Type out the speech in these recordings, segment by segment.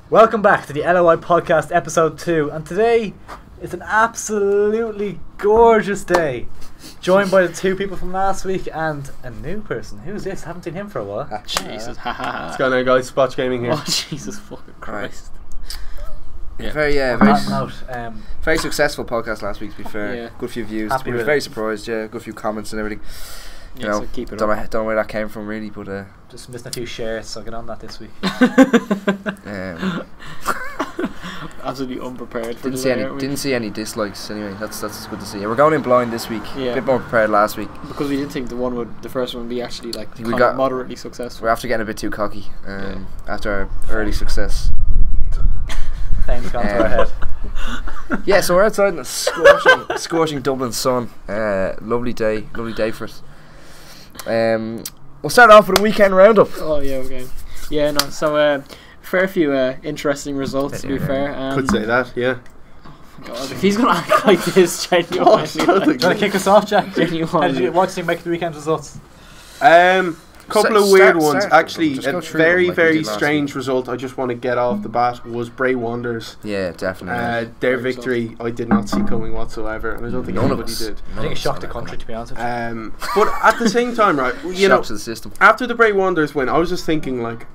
Welcome back to the LOI podcast episode 2, and today is an absolutely gorgeous day. Joined by the two people from last week and a new person. Who's this? I haven't seen him for a while. Jesus, haha. What's going on, guys? Spotch Gaming here. Oh, Jesus fucking Christ. Yeah. Very successful podcast last week, to be fair. Yeah. Good few views. Happy We were with very it. surprised, yeah. Good few comments and everything. You know, So keep it don't up. know where that came from, really, but Just missing a few shares, so get on that this week. Absolutely unprepared for didn't see any dislikes anyway. That's good to see. Yeah, we're going in blind this week. Yeah. A bit more prepared last week. because we didn't think the first one would be actually like We kind got- of moderately successful. We're after getting a bit too cocky after our early success. Fame's gone to our head. Yeah, so we're outside in the scorching Dublin sun. Lovely day for us. We'll start off with a weekend roundup. Oh yeah, okay. Yeah, no. So fair few interesting results to be fair. Could say that, yeah. God, if he's gonna act like this, genuinely. Do you want to kick us off, Jack? What did you Genuinely. think make the weekend results? Couple of Start- weird start- ones. start- Actually, just a go through very, them like we very did last strange result I just want to get off the bat was Bray Wanderers. Yeah, definitely. Their Very victory I did not see coming whatsoever, and I don't think None of anybody us. did. I think it shocked the country, to be honest with you. But at the same time, right, you know, Shock to the system. after the Bray Wanderers win, I was just thinking, like,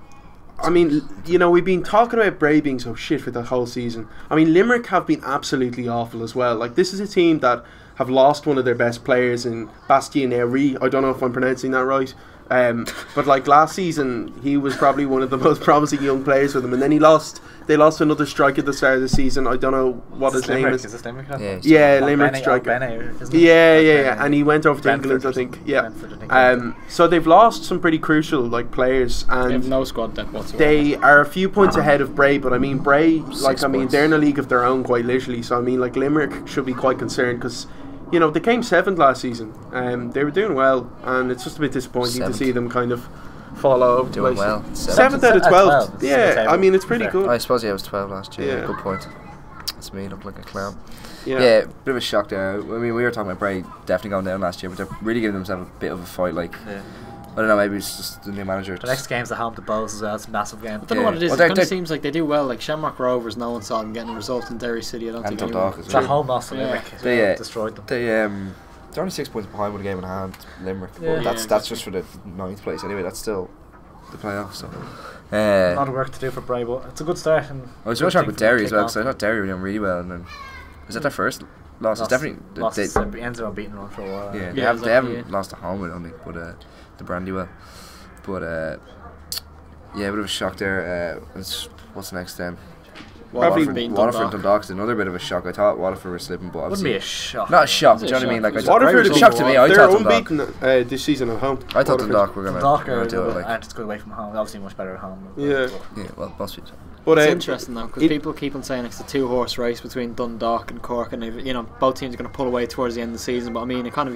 I mean, you know, we've been talking about Bray being so shit for the whole season. I mean, Limerick have been absolutely awful as well. Like, this is a team that have lost one of their best players in Bastien Henry. I don't know if I'm pronouncing that right. But like last season, he was probably one of the most promising young players for them, and then they lost another striker at the start of the season. I don't know what his name is. Is this Limerick? Yeah, Limerick Benny, striker. isn't it? Yeah, and he went over to Brentford England, I or think. something. Yeah. Brentford, I think. So they've lost some pretty crucial like players, They have and no squad depth whatsoever. they are a few points ahead of Bray. But I mean, Bray, like, I mean, points. they're in a league of their own, quite literally. So I mean, like, Limerick should be quite concerned because, you know, they came 7th last season. They were doing well, and it's just a bit disappointing to 7th. see them kind of fall all over the Doing place. well. 7th out of 12. Yeah, I mean, it's pretty Fair. good. I suppose I was 12 last year. Yeah. Good point. That's me, look like a clown. Yeah. Yeah, bit of a shock there. I mean, we were talking about Bray definitely going down last year, but they're really giving themselves a bit of a fight. Like, Yeah. I don't know, maybe it's just the new manager. The next game's at home to Bowes as well. It's a massive game. I don't know what it is. Well, It they're- kind they're- of seems like they do well. Like Shamrock Rovers, no one saw them getting a result in Derry City. I don't And think Dundalk anyone. as It's at well. home loss to Yeah. Limerick. They, Destroyed them. They're only 6 points behind with a game in hand, Limerick. Yeah. But that's exactly. just for the 9th place anyway. That's still the playoffs. So. A lot of work to do for Bray, but it's a good start. And I was going to talk good with thing for them Derry to as kick well on. because I thought Derry were doing really well, and then is that their first loss? It's definitely lost. they, It ends up beating run for a while. yeah, Yeah, they exactly, haven't yeah. lost at home, I don't think, but the Brandywell. But yeah, a bit of a shock there. What's next then? Probably beating Waterford Dundalk. Dundalk's another bit of a shock. I thought Waterford were slipping, but Wouldn't be obviously a shock. not a shock. It's Do you know what I a mean? Like shock. I thought, Waterford it was is a shock to me. I they're thought Dundalk. unbeaten this season at home. I thought Waterford. Dundalk were gonna Dundalk do it. Like, it's good away from home. Obviously much better at home. Yeah. yeah, well, must be. But It's interesting though because it- people keep on saying it's a 2-horse race between Dundalk and Cork, and you know both teams are going to pull away towards the end of the season. But I mean, it kind of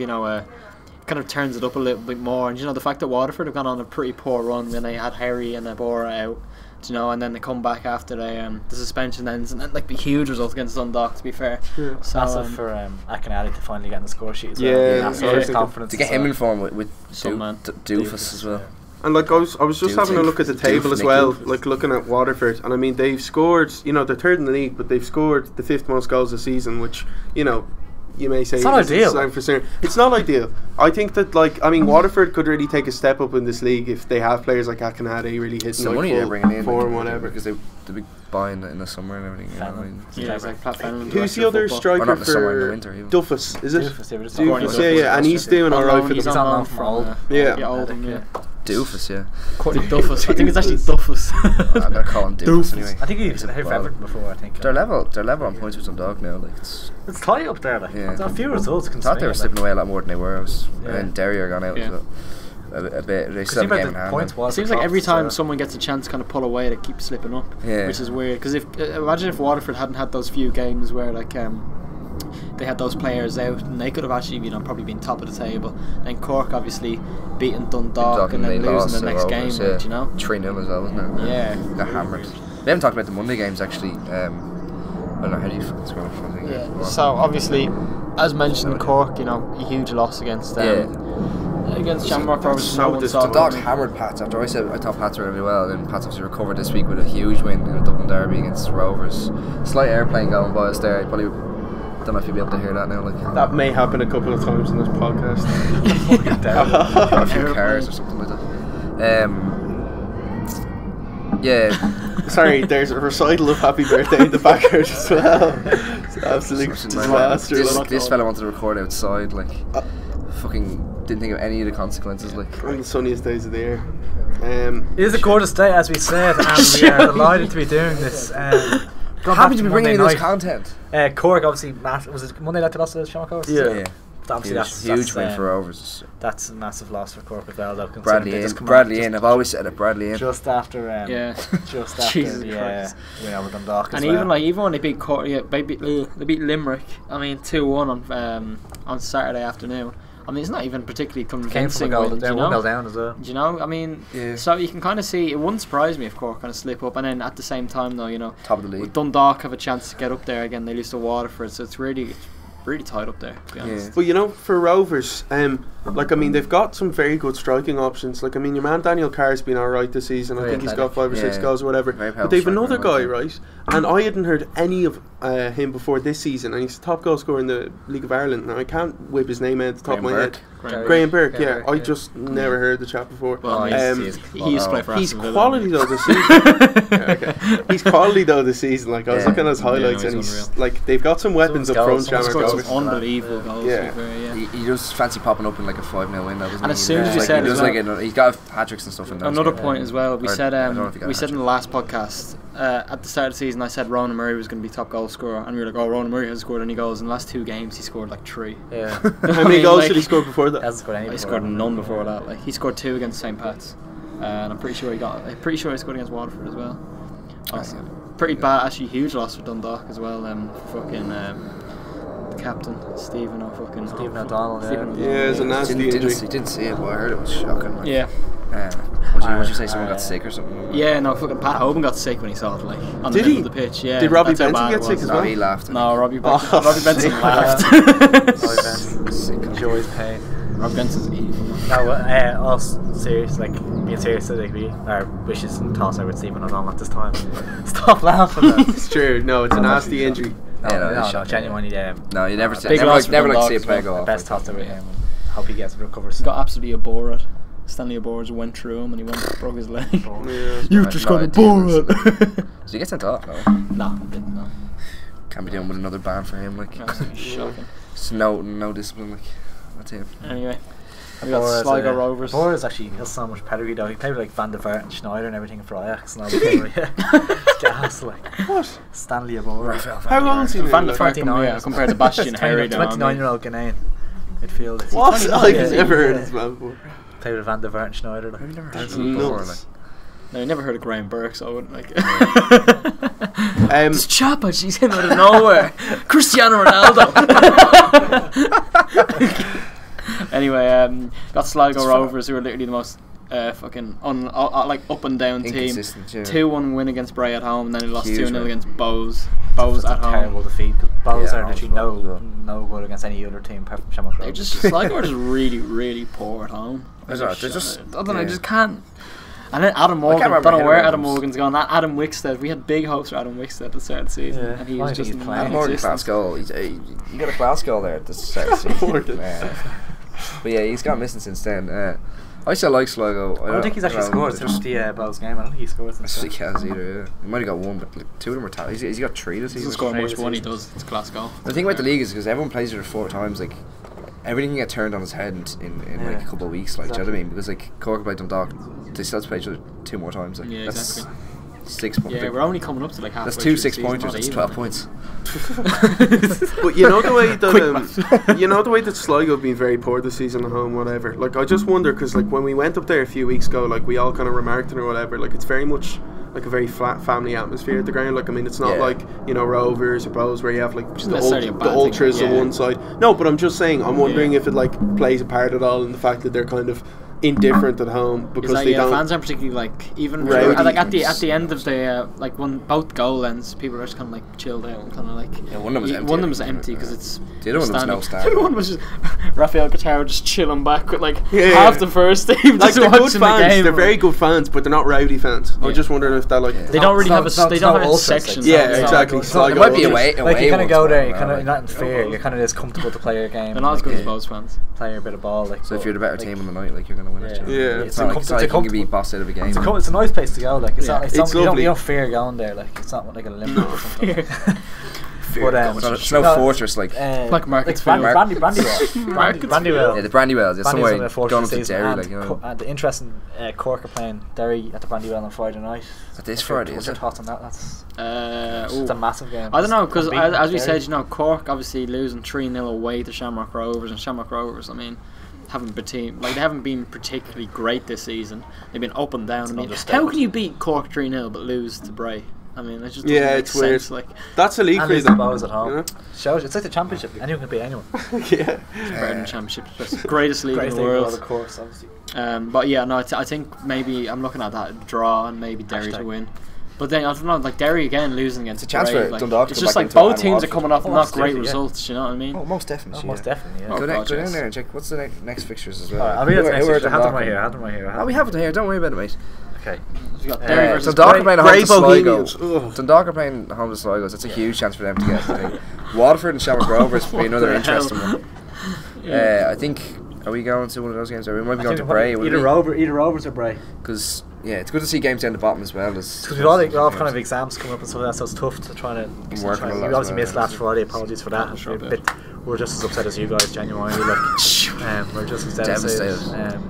kind of turns it up a little bit more. And you know the fact that Waterford have gone on a pretty poor run when they had Harry and Bora out, you know, and then they come back after the suspension ends, and then like the huge result against Dundalk. To be fair, Yeah. It's so, massive for Akinadi to finally get in the score sheet as Yeah, well. yeah, Massive I was thinking- confidence To get as him well. in form with Some man. Doofus as well. And like I was just Doof having a Nick- look at the Doof table as Nick well, Doofus. like looking at Waterford, and I mean they've scored, you know, they're 3rd in the league, but they've scored the 5th most goals this season, which, you know, you may say It's not is a ideal. sign for certain. It's not ideal. I think that, like, I mean, Waterford could really take a step up in this league if they have players like Akinade really hitting It's the like money they're full bringing in, form, like, whatever. because they be buying in the summer and everything. You know what I mean? yeah, it's like Pat Fenlon. Who's the other Or striker not in the summer, in the for winter. Even. Duffus? Is it? Doofus, yeah, we're just Gordon Doofus, Duffus, yeah, and he's doing all right for He's them. on on loan loan from from Oldham. Yeah. Oldham, yeah. Doofus, yeah. Courtney Duffus. I think it's actually Duffus. I'm gonna call him Doofus anyway. I think he's Well, here for Everton before. I think They're level on points with Dundalk now. Like it's tight up there. Like Yeah. it's a few results. I thought they were slipping away a lot more than they were. And then Derry are gone out Yeah. as well. A bit. They still have a game in hand. Points now. It seems like every time someone gets a chance to kind of pull away, they keep slipping up, Yeah. which is weird. Because if imagine if Waterford hadn't had those few games where like they had those players out, and they could have actually probably been top of the table. Then Cork obviously beating Dundalk and then losing the next game, like, you know. 3-0 as well, wasn't it? Yeah. Got hammered. We haven't talked about the Monday games actually. I don't know how do you scroll from the Yeah. So obviously as mentioned, Cork, you know, a huge loss against against Shamrock Rovers. So Dundalk hammered Pats after I said I thought Pats were really well, and Pats obviously recovered this week with a huge win in a Dublin derby against Rovers. Slight airplane going by us there. I probably don't know if you'll be able to hear that now. Like That may happen a couple of times in this podcast. a few cars or something like that. Yeah. Sorry, there's a recital of Happy Birthday in the background as well. It's an absolute disaster. This fella wanted to record outside, like fucking didn't think of any of the consequences. Like On the sunniest days of the year. It is a gorgeous day, as we said, and we are delighted to be doing this. happy to be bringing you this content. Cork, obviously, was it Monday night they lost to Shamrock Rovers? Yeah. Obviously, that's huge win for Rovers. That's a massive loss for Cork as well, though. Bradley in. I've always said it. Bradley in. Just after, just after, Jesus Christ. win over Dundalk as And well. even when they beat Cork, they beat Limerick. I mean, 2-1 on Saturday afternoon. I mean, it's not even particularly convincing. Came from a goal, win, they're 1-0 down as well. Do you know? I mean, so you can kind of see it wouldn't surprise me if Cork kind of slip up, and then at the same time, though, you know, top of the league. Dundalk have a chance to get up there again. They lose to Waterford, so it's really tight up there, to be honest. But you know, for Rovers, like I mean, they've got some very good striking options. Like I mean, your man Daniel Carr's been alright this season. I think he's got 5 or 6 goals or whatever. But they've another guy, right? And I hadn't heard any of him before this season, and he's the top goal scorer in the League of Ireland. Now I can't whip his name out at the top of my head. Graham Burke, yeah. I just never heard the chap before. Well, he used to play for he's Aston Villa. quality though this season. He's quality though this season. Like I was looking at his highlights, and he's unreal. like they've got some weapons up front. He scored Shamrock some unbelievable goals. He just fancy popping up in like a 5-0 win. And as soon as you said, he's got hat-tricks and stuff in there. Another point as well. We said in the last podcast at the start of the season, I said Ronan Murray was going to be top goal scorer, and we were like, oh, Ronan Murray hasn't scored any goals. In the last 2 games, he scored like 3. Yeah. How many goals did he score before that? Hasn't scored any. He scored none before that. Like he scored 2 against St. Pat's, and I'm pretty sure he scored against Waterford as well. Pretty bad, actually, huge loss for Dundalk as well. The captain Stephen O'Donnell. Yeah, it's a nasty injury. Didn't see it, but I heard it was shocking. Like. Yeah. Would you say someone got sick or something? Yeah, no, fucking Pat Hoban got sick when he saw it, like on the middle of the pitch. Yeah. Did Robbie Benson get sick as well? No, he laughed. No, Robbie Benson laughed. Enjoys pain. Robbie Benson's evil. No, all serious, like being serious, like our wishes and toss over Stephen O'Donnell at this time. Stop laughing. It's true. No, it's a nasty injury. No, genuinely. No, you never Never like to see a player go off. Best toss over him. Hope he gets recovers. He got absolutely abhorred. Stanley Abhorred went through him and he broke his leg. You've just got abhorred. So you get sent off? No. Can't be dealing with another ban for him. Like absolutely shocking. Just no discipline. Like that's him. Anyway. We got Sligo Rovers. Boris actually has so much pedigree though. He played with like Van der Vaart and Schneider and everything for Ajax. And all it's gas like. What? Stanley Abhorred. How old is he? Van der Vaart compared to Bastian Harry. 29-year-old Ghanaian midfielder. What? I've never heard of this man before. Played with Van der Vaart and Schneider. I've never heard That's of him before. nuts. No, I never heard of Graham Burke, so I wouldn't like. This chap, she's him out of nowhere. Cristiano Ronaldo. Anyway, got Sligo Rovers, who are literally the most fucking like up and down team. 2-1 win against Bray at home, and then he lost 2-0 against Bowes. Bowes at home. Terrible defeat because Bowes are literally no good against any other team apart from Shamrock Rovers. Sligo are just really poor at home. I don't know, just can't. And then Adam Morgan, I don't know where Adam Morgan's gone. That Adam Wickstead, we had big hopes for Adam Wickstead at the start of the season, and he was just Adam Morgan class goal. You got a class goal there at the start of the season. But yeah, he's got missing since then. I still like Sligo. I don't think he's actually scored since the Bowes game. I don't think he scored since then. He has either, yeah. He might have got 1, but like, 2 of them are tied. He's got 3 this season. He doesn't score much, but when he does, it's a class goal. The thing about the league is because everyone plays it 4 times, like everything can get turned on its head in like a couple of weeks, like do you know what I mean? Because like Cork played Dundalk, they still have to play each other 2 more times. Like, yeah, exactly. 6 points. Yeah, we're only coming up to like halfway. That's 2 6-pointers. That's 12 points. But you know the way that that Sligo have been very poor this season at home, whatever. Like I just wonder because like when we went up there a few weeks ago, like we all kind of remarked it or whatever. Like it's very much like a very flat family atmosphere at the ground. Like I mean, it's not like Rovers or Bowes where you have like just the ultras on one side. No, but I'm just saying, I'm wondering if it like plays a part at all in the fact that they're kind of indifferent at home because they don't. Fans aren't particularly like even Rowdy. like at the end of the like when both goal ends, people are just kind of like chilled out and kind of like. Yeah, one of them was empty. One of them was empty because it's. The other one was no star. The other one was just Rafael Guitarro just chilling back with like Yeah, half yeah. the first team Like just they're good watching the fans. game. They're very good fans, but they're not rowdy fans. I was just wondering if that like. They don't really have a. They don't have a ultras, like, section. Yeah, exactly. It's So not- I It go, might be "Oh, away. Like you kind of ones, go there, but, you kind of like, not in fear. You're kind of just comfortable to play your game. They're not as like, good as Bows fans. Play your bit of ball. Like So if but, you're the better like, team on the night, like you're gonna win it. Yeah. It's not like you can be bossed out of a game. It's a nice place to go. Like it's Yeah. not. It's It's not you lovely. don't fear going there. Like it's not like a limbo or something. But It's no fortress like. Like Market Brandywell. Market Brandywell. Yeah, the Brandywells. It's somewhere Brandywell's going fortress to season, Derry, and like you know. the interesting Cork are playing Derry at the Brandywell on Friday night. But this What's your- Friday, what's is your it? thoughts on that? That's Ooh. it's a massive game. I don't know because Unbeaten as we Derry. said, Cork obviously losing 3-0 away to Shamrock Rovers, and Shamrock Rovers, I mean, they haven't been particularly great this season. They've been up and down. I mean, how can you beat Cork 3-0 but lose to Bray? I mean, it just doesn't make it's sense. weird. Like, That's a league and for you. lose the Bows at home. You know? Shows it's like the championship. Anyone can beat anyone. Yeah. it's better than Championship. It's the greatest league Greatest in the league world. of course, obviously. But yeah, no, I think maybe I'm looking at that draw and maybe Derry to Hashtag. win. But then I don't know, like Derry again losing against It's a chance Bray, for like, Dundalk to it's go just back like into it both and teams are Waterford. coming off Oh, not great absolutely, yeah. results. You know what I mean? Oh, most definitely. Most definitely. Yeah. Oh, Go God, down yes. there and check what's the next fixtures as well. Alright, I'll read it Who are- next who are week. I have them Dundalk right in? here. I have them right here. Oh, we have it here. Don't worry about it, mate. Okay. You got Derry versus Dundalk are Bray. playing home Bray to Sligo. Bohemians. Ugh. Dundalk are playing home to Sligo. That's a huge chance for them to get. I think. Waterford and Shamrock Rovers will be another the interesting hell? one. I think. Are we going to one of those games? Or we might be going to Bray. Either Rovers or Bray. Because it's good to see games down the bottom as well. Because we've all have kind of exams coming up and stuff like that, so it's tough to try to. working a lot We as obviously well, missed last Friday. Apologies for that. Sure, We're just as upset as you guys, genuinely. Like, we're just as Devastated.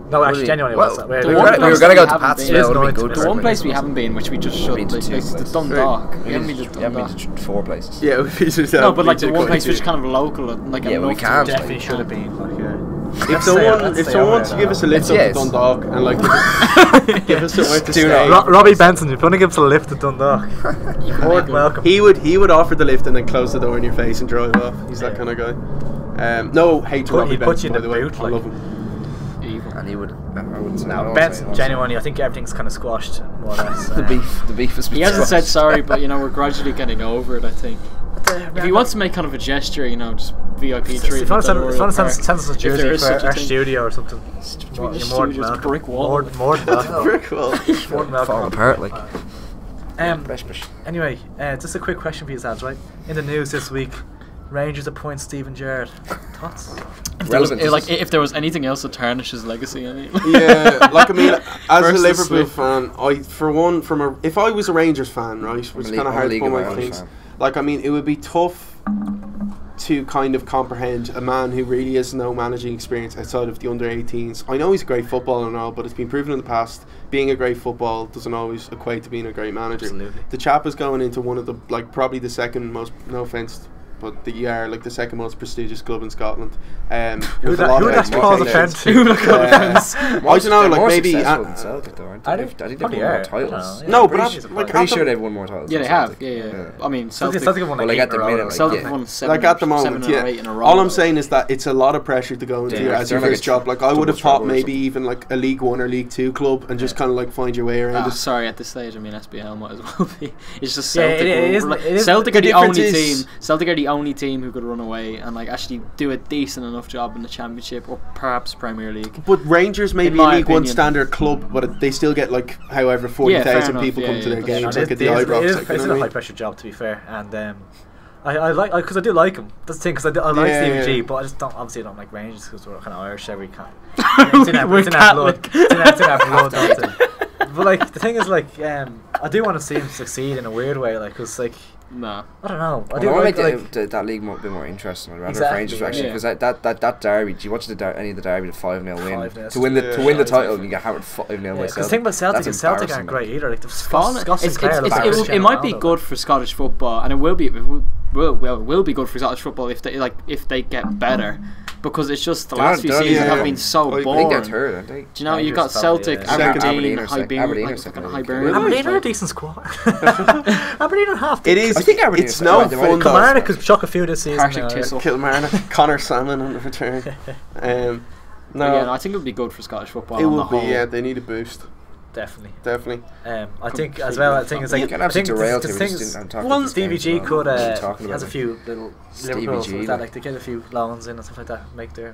No, actually, genuinely, Well, was we that? were one gonna place go we to haven't Pats. been- It It is would be annoying good. to The Right, one right, place we right. haven't been, which we just should, Been to is two the places. Dundalk. We Right. haven't been to Yeah, I've been Dundalk. to 4 places. Yeah, we visited No, but like the we one did place go which is to. kind of local, like Yeah, well, we enough can't. to- Definitely should have been. Like, If Let's someone stay wants over to there, give us a lift Yeah, up to it's- Dundalk and like give us somewhere to Do stay, not. Robbie Benson, if you want to give us a lift to Dundalk, more than welcome. he would offer the lift and then close the door in your face and drive off. He's that Yeah. kind of guy. No hate to Robbie He'd put Benson, you by in the the way. boot, I like- love him. Evil. And he would. I wouldn't say. I No, won't Benson, say- genuinely, I think everything's kind of squashed, more or less. The beef has been. He hasn't said squashed. sorry, but we're gradually getting over it. I think. If he wants to make kind of a gesture, just VIP If treatment. you want to at Oriel send Park. us a If there jersey is for such a our thing. studio or something, Between you're the more than studios, welcome. brick wall. More than welcome. Brick wall. More than welcome. Falling apart like. Fresh. Anyway, just a quick question for you, lads, right? In the news this week, Rangers appoint Stephen Gerrard. Thoughts? Relevant. If there was anything else to tarnish his legacy, I mean. Yeah, like I mean, as Versus a Liverpool Smith. fan, if I was a Rangers fan, right, which is kind of hard to put my things. Like I mean, it would be tough to kind of comprehend a man who really has no managing experience outside of the under-18s. I know he's a great footballer and all, but it's been proven in the past being a great football doesn't always equate to being a great manager. Absolutely. The chap is going into one of the probably the second most, no offense, but the second most prestigious club in Scotland. Who with a would lot of that cause expectations. offence to? Who would that cause offence? I don't know, like maybe. Celtic though, aren't they? Are they? I think they've Probably won more are. titles. Yeah, No, pretty but sure I'm, it's like, Pretty at sure the- they've won more titles. Yeah, than they have. Celtic. Yeah. I mean, Celtic. Celtic have won Well, like like 8 at the in a row, minute, like, like, Celtic yeah. won seven. Like at the 7 moment, or yeah. 8 in a row. All I'm saying is that it's a lot of pressure to go into Yeah, as your they're like first a job. Like I double would have struggle thought or maybe something. even like a League 1 or League 2 club and just kind of like find your way around. it. Sorry, at this stage, I mean SPL might as well be. It's just Yeah, Celtic. it is- like, it is- Celtic the are the difference only is- team. Celtic are the only team who could run away and like actually do a decent enough job in the Championship or perhaps Premier League. But Rangers may In be a my League 1 opinion. standard club, but they still get like however Yeah, fair 40,000 enough, people yeah, come to yeah, their that's games. true. Like at the Ibrox. like, you know It's what a I mean? high pressure job, to be fair, and I like because I do like him. That's the thing, because I like Yeah, Stevie yeah. G, but I just don't like Rangers because we're kind of Irish. Every kind, it's in our We're blood. Catholic. It's in our blood. Don't it? But like the thing is, like I do want to see him succeed in a weird way, like because like Nah. I don't know. I I do want like to make that league a bit more interesting. I'd rather Exactly, Rangers actually yeah. because that derby. Do you watch any of the derby? The 5-0 win 5-0, to win the yeah. to win the title and you get hammered 5-0 by because Celtic. the thing about Celtic That's is Celtic embarrassing, aren't great either. Like the Fun. Scott Sinclair looks like It Cristiano might be Ronaldo, good like. for Scottish football, and it will be good for Scottish football if they get better, because it's just the last few They're- seasons yeah. have been so I think boring. I think they're third, aren't they? Do you know you've Rangers got probably, Celtic, yeah. Second. Aberdeen, Aberdeen are second. Hibernian, Aberdeen are like second, fucking I think. Hibernian. Aberdeen are a like- decent squad. Aberdeen are half. It is. I think Aberdeen It's are no second. They might fun have though. Kilmarnock could chuck a few this season. Partick now, Thistle. Kilmarnock, Connor Salmon on the return. No, But yeah, I think it would be good for Scottish football. it on the would be. whole. Yeah, they need a boost. Definitely. Definitely. I think as well. I think it's like You can I absolutely think derail the to thing just is, didn't talk Well, about Stevie G could talking has a about few little Stevie Liverpool G, with that, like- like they get a few loans in and stuff like that, make their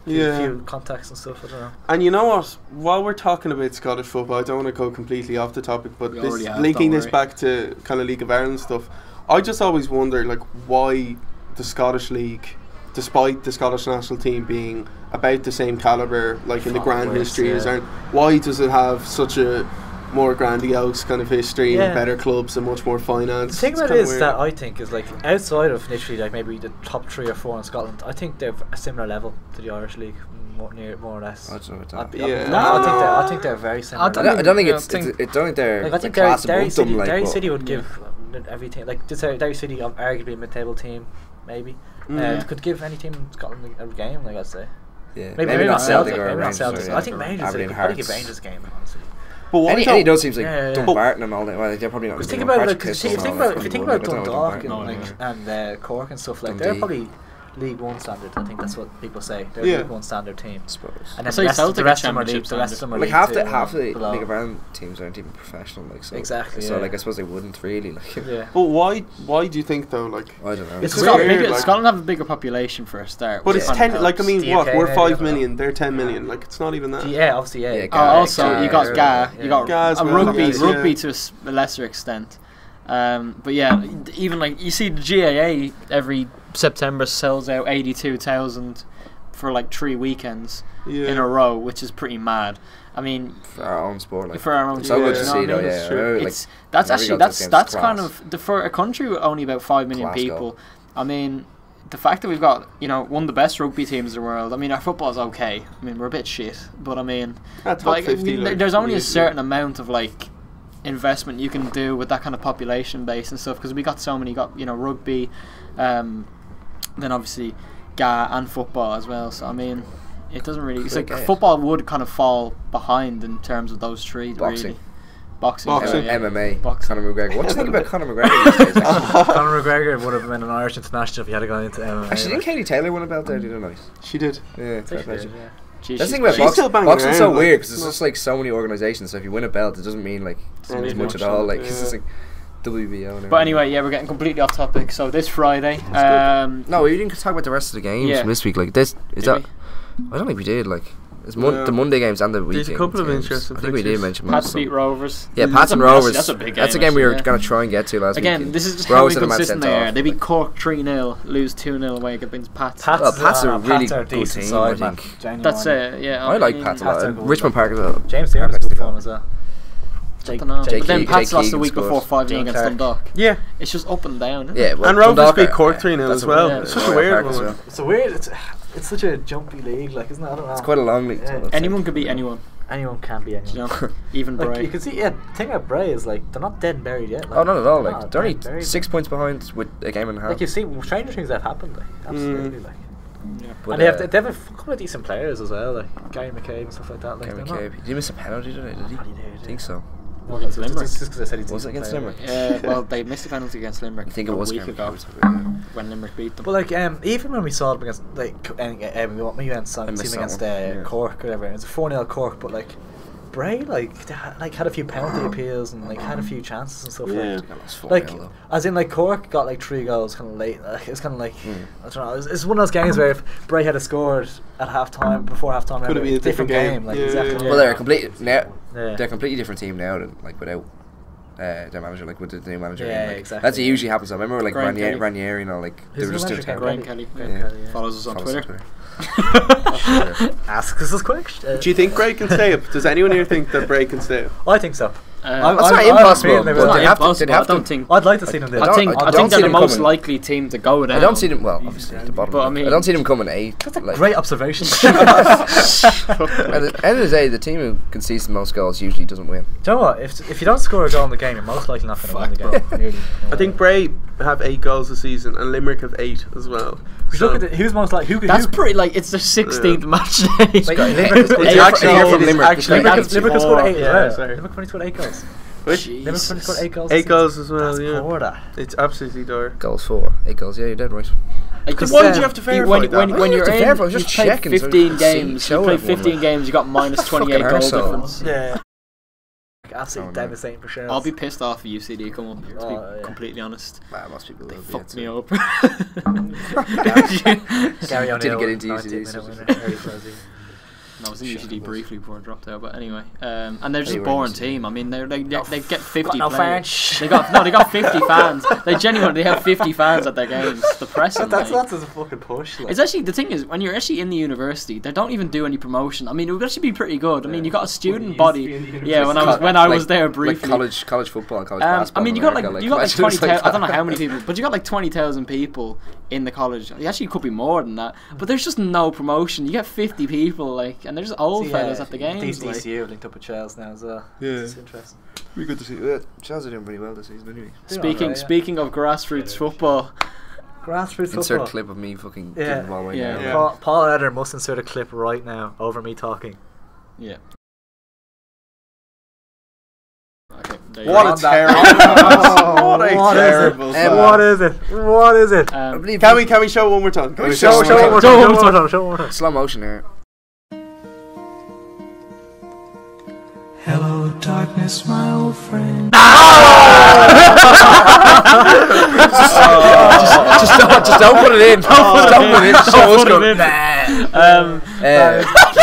Yeah. few contacts and stuff. I don't know. And you know what? While we're talking about Scottish football, I don't want to go completely off the topic, but We this, already have, linking don't this worry. back to kind of League of Ireland stuff, I just always wonder like why the Scottish League, despite the Scottish national team being about the same calibre, like in the grand Worse, history, is yeah. there, why does it have such a more grandiose kind of history Yeah. and better clubs and much more finance? The thing It's about it kinda is weird. that I think is like outside of literally like maybe the top 3 or 4 in Scotland, I think they're a similar level to the Irish League, more or less. I don't know about that. I'd be- Yeah. I think they're very similar. I don't I don't think Yeah, it's. I think- I don't think they're. Like I think the class Derry above City, them, like, Derry but- City would give everything. Like Derry City, arguably a mid-table team, maybe. Could give any team in Scotland a game, like I'd say. Yeah, Maybe not Celtic. or Maybe not Rangers Celtic. or, I think or Rangers. They Aberdeen could probably give Hearts. Rangers a game, honestly. But what I Any don't- of those teams like Yeah, yeah. Dumbarton and all that. Well, they're probably not. Because you think know, about Partick like, if Thistle you and think all that about if you think probably about would, I don't know Dundalk Dumbarton. and Cork and stuff like, they're Dundee. probably League One standard. I think that's what people say. They're Yeah. League One standard team. I suppose. And I'd then say the rest, Celtic the are rest of them are Championship League. The rest of them are Like League half Two the and below. League of Ireland teams aren't even professional, like so. Exactly, So yeah. like I suppose they wouldn't really like. Yeah. But why do you think though? Like, I don't know. It's Scotland, weird, bigger, like- Scotland have a bigger population for a start. but which it's kind of 10. Like I helps. mean, The what? UK We're maybe, 5 I don't million. They're 10 million. Like it's not even that. Yeah, obviously, yeah. Yeah, yeah. Ga- Also, Ga- you got yeah. Ga, you got Ga as well, rugby, yes, rugby yeah. to a lesser extent. But yeah, even like you see the GAA every September sells out 82,000 for like 3 weekends Yeah. in a row, which is pretty mad. I mean, For our own sport, like for our own it's so good to Yeah. see you know though. what I mean? Yeah, Sure. I remember, like, It's that's whenever you actually go to that's games, that's it's kind class. of for a country with only about 5 million Glasgow. people. I mean, the fact that we've got one of the best rugby teams in the world. I mean, our football's okay. I mean, we're a bit shit, but I mean, Top like, 50, like, there's only a easily. certain amount of like investment you can do with that kind of population base and stuff because we got so many. Got rugby, then obviously GA and football as well. So I mean, it doesn't really. It's like Cricket. football would kind of fall behind in terms of those 3. Boxing. Really. Boxing. Boxing. yeah. MMA. Boxing. Conor McGregor. What do you think about Conor McGregor these days? Actually, Conor McGregor would have been an Irish international if he had gone into MMA. actually didn't Katie Taylor win a belt there the other night? She did. Yeah, fair play. Yeah. Gee, That's the she's thing about She's still banging boxing's so around, like, weird because it's there's not- just like so many organisations. So if you win a belt, it doesn't mean like Doesn't as mean much much, at all. Like yeah. it's just like WBO. And But everything. anyway, yeah, we're getting completely off topic. So this Friday, No, we didn't talk about the rest of the games Yeah. from this week. Like this, is Did that? I don't think we did. Like it's Yeah. the Monday games and the weekend. There's a couple of games. interesting I think we did fixtures. mention Pats most. beat Rovers. Yeah, That's Pats and a massive- Rovers. That's a big game. That's a game we were actually, going to try and get to last week. Again, this is Rovers how had a man inconsistent sent they are. off. They beat Cork 3-0, lose 2-0 away against Pats. Pats, Well, Pats are a really Pats are a good decent team, side, I man. think. Genuine. That's yeah. I like mean, Pats a Pats are lot. good. Richmond Park as well. James Taylor's Park good next to form go. as well. I don't know. Jake But then Keegan- Pats Jake lost the Keegan week before scored. 5-0 against Dunkirk. Dundalk. Yeah. It's just up and down. Isn't it? Yeah, well, And Rovers Dundalk beat are- Cork 3-0 that's as well. yeah, It's such a Royal weird Park as one. well. It's a weird. It's such a jumpy league, like, isn't it? I don't know. It's quite a long league. Yeah. Anyone could beat anyone. Anyone can be anyone. You know, even Like, Bray. you can see, yeah. The thing about Bray is like they're not dead and buried yet. Like, Oh, not at all. they're Like not they're dead only and buried. 6 points behind with a game and a half. Like you see, stranger things that have happened. Like absolutely, like. Yeah. But, And they have a couple of decent players as well, like Gary McCabe and stuff like that. Like, Kevin they're not- McCabe. Did he miss a penalty today? Did he? Probably did, I think so. No, Against just Limerick. because I said he's Was it against Limerick? Well, they missed a penalty against Limerick. I think it a was week Kevin ago McCabe. when Limerick beat them. But like, even when we saw them against like we went some I missed team that against one, yeah. Cork or whatever, it was a 4-0 Cork, but like Bray they had a few penalty appeals and like had a few chances and stuff. Yeah. Like, Got lost 4-0 like though. as in like Cork got like 3 goals kind of late. Like, it's kind of like I don't know. It's one of those games where if Bray had scored at half time before half time, Could have been a different game. Like Yeah, exactly. yeah. Well, they're a complete now. Yeah. They're a completely different team now than like without their manager, like with the new manager. Yeah, in, like, exactly. that's what usually happens. I remember like Graham Kelly. Ranieri, you know, like they Who's were the just too manager? terrible. Graham Kelly. Graham Kelly, yeah. Follows us on Follows us Twitter. Ask us quick. Do you think Bray can stay up? Does anyone here think that Bray can stay up? I think so. That's I'm not impossible. feeling they But will. they have to. Impossible, They'd have I don't to. think. I'd like to see them do I that. I think don't they're see the them most coming. likely team to go down. I don't see them. Well, obviously at the bottom. But I mean- I don't see them coming 8. That's a like, great observation. At the end of the day, the team who concedes the most goals usually doesn't win. Do you know what? If you don't score a goal in the game, you're most likely not going to win the game. Nearly. I think Bray have 8 goals this season and Limerick have 8 as well. If you look at who's most likely. That's pretty like it's their 16th match day. Like, Got- Limerick has scored It's eight actually goals. from It is Limerick. actually- Limerick Limerick has has scored 8. Yeah, Yeah, sorry. Limerick have only scored 8 goals. Which? Limerick have only scored 8 goals. 8 this goals season. as well, That's yeah. poor, that. It's absolutely dire. Goals 4, 8 goals. Yeah, you're dead right. Like, Why did you have to verify when, that? when, man? when you're have to in, verify, I was you just play checking, so 15 I could games. see- You show play everyone, 15 like. games. You got minus 28 goal arsehole. difference. Yeah. Absolutely devastating for sure. I'll be pissed off if UCD come up. To be yeah. completely honest, Most people they will be, fucked I'd me say. up. Gary O'Neill Didn't get into 90 UCD, minute so- winner, early closing. I was in UCD briefly before I dropped out, but anyway. And they're just You a were in boring UCD. team. I mean, they get 50 no players. French. They got 50 fans. They genuinely have 50 fans at their games. It's depressing. That's like. a fucking push. Like. It's actually, the thing is, when you're actually in the university, they don't even do any promotion. I mean, it would actually be pretty good. I mean, you got a student body. Yeah, when I was there briefly. Like college football and college basketball. I mean, in you got America, you got like imagine it's 20,000. I don't know that. how many people, but you got like 20,000 people in the college. It actually could be more than that. But there's just no promotion. You get 50 people, like, and there's old fellas at the games. Like. DCU linked up with Chelsea now as well. Yeah. It's interesting. Be good to see. Chelsea are doing pretty well this season, anyway. Speaking of grassroots football, Grassroots Insert football. clip of me fucking Yeah. giving the ball away Yeah. now. Yeah. Paul Eder must insert a clip right now over me talking. yeah. Okay, there you What go. a terrible What is it? terrible pass. What is it? What is it? I believe Can we show it one more time? Can we Show it one more time. Show one more time. Show one more time. slow motion here. Hello, darkness, my old friend. Just don't put it in. Just don't put it in. Show us go.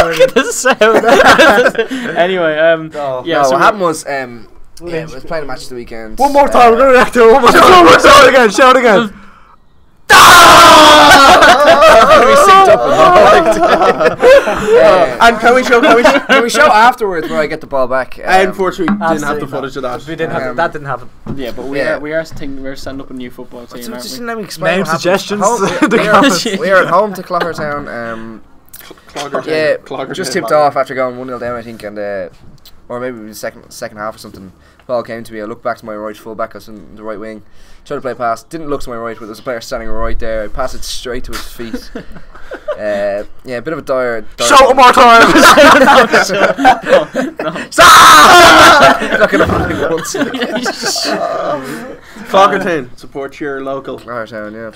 Look at the sound. Anyway, yeah. No, So what happened was, we was playing a match the weekend. One more time. We're going to react to it. One more time. Show it again. Show it again. We synced up with And can Can we show afterwards where I get the ball back? Unfortunately, we didn't have the Absolutely footage of that. We didn't have that. Didn't happen. yeah, but we're setting up a new football team, Just aren't just we? let me explain. Name what happened. suggestions. Home- The comments. we are at home to Cloghertown. Yeah, just tipped off after going 1-0 down, I think, and or maybe it was the second half or something. Ball came to me. I looked back to my right full back. I was in the right wing. Tried to play a pass. Didn't look to my right, but there was a player standing right there. I passed it straight to his feet. Yeah, a bit of a dire Show it one more time. Not gonna happen once. Cloghertown, support your local. Cloghertown, yeah.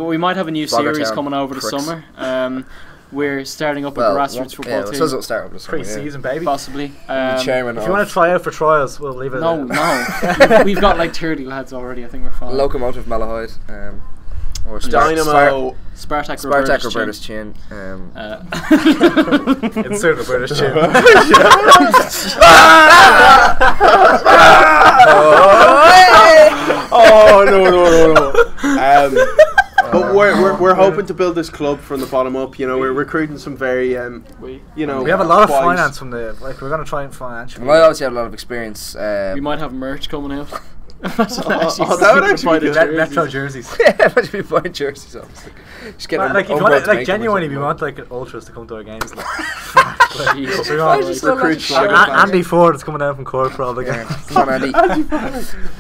We might have a new series Cloghertown coming over the pricks. summer. We're starting up a Well, grassroots yeah, football we'll team, we'll start up this summer, Pre-season, baby. possibly. Chairman If of you want to try out for trials, we'll leave it. No, we've got like 30 lads already. I think we're fine. Locomotive Malahide, or Dynamo. Spartak Robertus Chin. Insert the British tune. Oh no. But we're hoping to build this club from the bottom up. You know, we're recruiting some very We we have a lot of finance from the we're going to try and financially. I obviously have a lot of experience. We might have merch coming out. that would actually be good. Retro jerseys. Yeah, imagine me buying jerseys. Obviously, just get Like, if you want, like genuinely, we want like ultras to come to our games. Like, Jesus we want, Christ. Recruit Sligo An- fans. Andy Ford is coming out from Cork for all the games. Come on, Andy. Love you,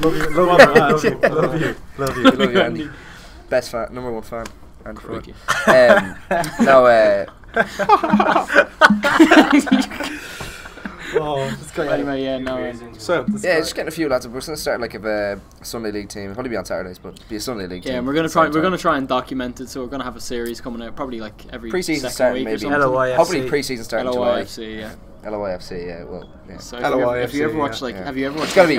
love you, love you, love you. Love you, Andy. Best fan, number one fan. Andy Ford. Crikey. No, Oh, this guy. Anyway, yeah, no. So yeah, just getting a few lads. We're going to start like a Sunday league team. It'll probably be on Saturdays, but it'll be a Sunday league team. Yeah, and we're gonna try and document it. So we're gonna have a series coming out, probably like every Pre-season second starting week or maybe. something. LOI. Hopefully pre-season starting in July. LOIFC, yeah. LOIFC, yeah. Well, yeah. So LOIFC, if you ever watch yeah. like, Yeah. have you ever watched? It's gotta be.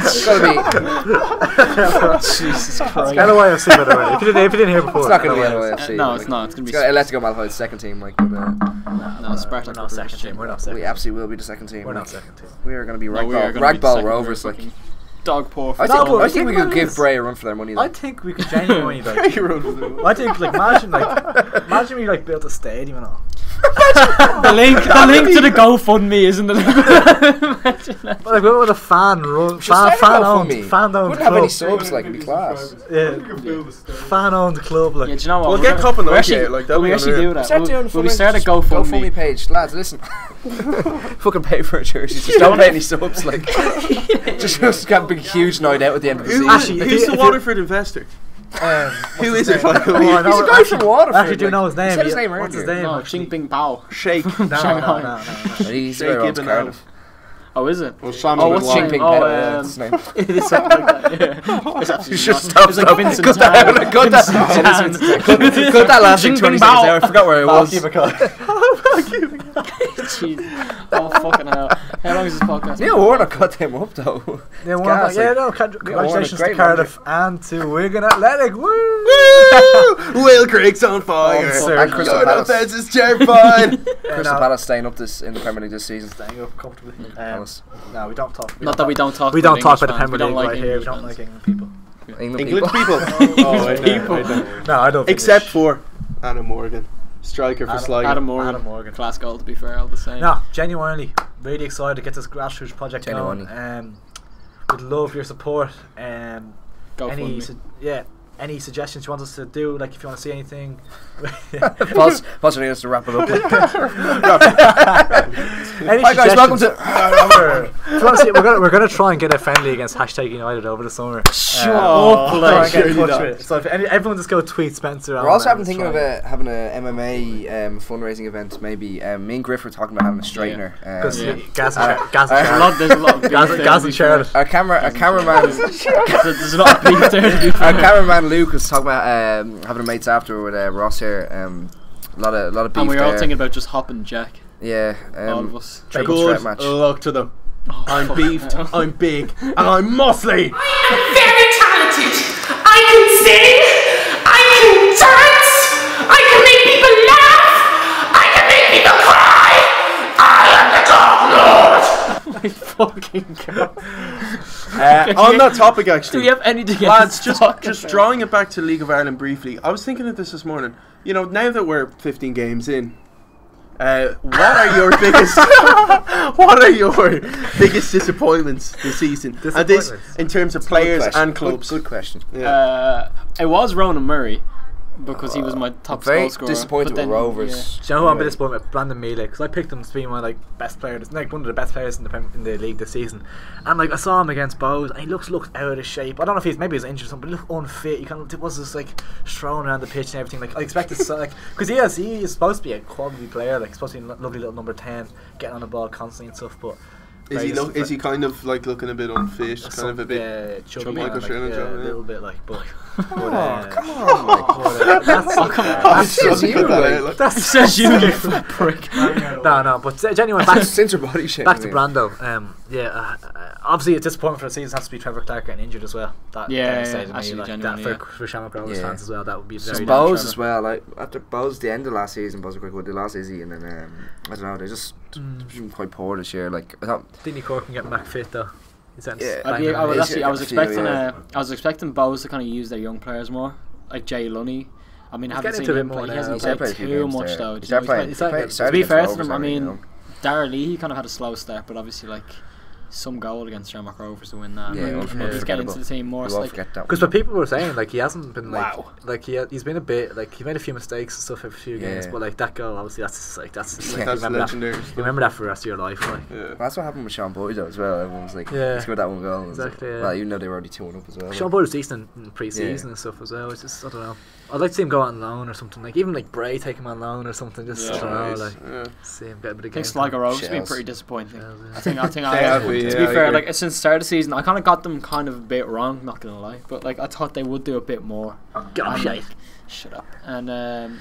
It's gotta be. Jesus Christ. LOIFC, by the way. If you didn't hear before. It's not gonna be LOIFC. LOIFC. No, like, it's not. It's gonna be. Let's go Malahide second team. Like, but, No, Spartak. We're not second team. We're not second. we absolutely will be the second team. We're like, not second team. We are gonna be No, we are gonna be the ragdoll second. rovers. We're Like, fucking dog poor. I No, but think think we about could give this. Bray a run for their money. I Like. think we could genuinely like. I think like imagine we like built a stadium and all. the link to the GoFundMe isn't it? Imagine that. But like what would a fan run? Just Fan start owned. a GoFundMe. Fan owned Wouldn't have any club. subs. Like, it'd be class. Yeah. Fan owned club. Like. Yeah, do you know what? We'll We're get gonna- Cop and we Oak actually- here, like, that'll we be actually unreal. do that. Start doing We start a GoFundMe. GoFundMe page, lads. Listen, fucking pay for a jersey. Just don't pay any subs. Like, just have a big huge night out at the end of the season. Actually, if Who's you- the if you- Waterford investor? What's Who his is it? name? Like, Oh, I he's know, a guy from Waterford. I actually do know his He name. said his name What's his earlier. name? No, actually? Ching Ping Pao. Shake. No, Shanghai. no. He's Jake very old Gibbon Cardiff. Oh, is it? Well, Sam Oh, would what's lie. Ching Ping Oh, Ping, that's his name. it is something like that, yeah. It's absolutely Just not. It's like Vincent cut that Tan. out. Cut that. Cut that last like 20 seconds there. I forgot where it was. Jeez. Oh, fucking hell. How long is this podcast? Neil Warnock cut them up though. Yeah, gas, congratulations great to Cardiff and to Wigan Athletic. Woo! Will Creek's on fire. sir. And Crystal Your Palace. defense is terrifying. Crystal Palace staying up this in the Premier League this season. Staying up comfortably. Palace. No, we don't talk. Not that we don't talk We about don't talk English about the fans. Premier We don't League like right here. We English don't fans. like England people. England England people. people. Oh, I People. know. No, I don't. Except for Adam Morgan, striker for Sligo. Adam Morgan. Adam Morgan. Class goal, to be fair, all the same. No, genuinely, really excited to get this grassroots project Genuinely. going. Would love your support. Go Any, for any suggestions you want us to do? Like if you want to see anything. Pause needs to wrap it up. Any Hi guys, welcome suggestions? to. If you want to see, we're gonna try and get a friendly against #United over the summer. Shut Try up, and like, get in surely touch not. with it. So if everyone just go tweet Spencer. We're also on, thinking of having a MMA fundraising event. Maybe me and Griff were talking about having a straightener. because Yeah. Gaz Uh, and Gaz There's a lot of beef there, Gaz to and be fair. Charlotte. Our cameraman, There's a lot of beef there, to be fair. our cameraman Luke was talking about having a mates after with Ross here. A lot of beef And we were there. all thinking about just hopping Jack. Yeah, All of us. triple Good threat match. luck to them. Oh, I'm fuck beefed, hell. I'm big, and I'm muscly. I am very talented. I can sing. I can dance. I can make people laugh. I can make people cry. I am the Dark Lord. My fucking god. On that topic, Do actually, we have anything lads, else to talk just about? drawing it back to League of Ireland briefly. I was thinking of this morning. You know, now that we're 15 games in, what are your biggest what are your biggest disappointments this season? And this Disappointments? in terms of Good players question. and clubs. Good question. Yeah. It was Ronan Murray because he was my top Very goal scorer. disappointed but with then, Rovers. Do you know who I'm a bit disappointed with? Brandon Mealy, because I picked him to be my best player, like one of the best players in the league this season. And I saw him against Bowes, and he looked out of shape. I don't know if maybe he's injured or something, but he looked unfit. It was just strolling around the pitch and everything. Like I expected, because he is supposed to be a quality player, like supposed to be a lovely little number 10, getting on the ball constantly and stuff. But Is he kind of like looking a bit unfit, kind of a bit chubby, Michael Shannon, a yeah. little bit but Come on, that's says you, like. that's Says you, you prick. no, but genuine back Censor body shape. back to Brando. Obviously, it's disappointing for the season has to be Trevor Clark getting injured as well. That Yeah, devastated me, actually, that genuinely, for Shamrock Rovers Yeah. fans as well. That would be So very Bowes damaging. as well, like after Bowes the end of last season, Bowes were quite good the last season, and I don't know, they just been quite poor this year. Like I thought, Didn't Corkin getting back fit though? He's out Yeah. banging I was on. actually, I was a few, expecting, yeah. I was expecting Bowes to kind of use their young players more, like Jay Lunny. I mean, I He's haven't getting seen into him a bit more play. He now. hasn't He's played played a few too games much there. though. He Do you started know, playing. he's playing- played- to To be against fair to Rovers them, I already, mean, you know. Dara Lee, he kind of had a slow start, but obviously like some goal against Shamrock Rovers to win that. Yeah, Like, unforgettable. he's getting into the team more. We So won't like, forget that Because one. what people were saying, like he hasn't been Wow. he's been a bit like he made a few mistakes and stuff every few games, Yeah. but like that goal, obviously that's That's you remember legendary. that. You remember that for the rest of your life, like. Yeah. That's what happened with Sean Boyd though as well. Everyone's like, Yeah. he scored that one goal. And Exactly, Like, yeah. well, even though they were already 2-1 up as well. Sean Boyd was decent in pre-season and stuff as well. It's just I don't know. I'd like to see him go on loan or something. Like even like Bray take him on loan or something. Just I Yeah. don't know, Nice. like Yeah. see him get a bit of I game. think Sligo Rovers have been Shells. pretty disappointing. Shells, yeah. I think They have to been, be yeah, I fair, agree. like since the start of the season, I kind of got them kind of a bit wrong. Not gonna lie, but like I thought they would do a bit more. Get on And, shite. like, shut up. And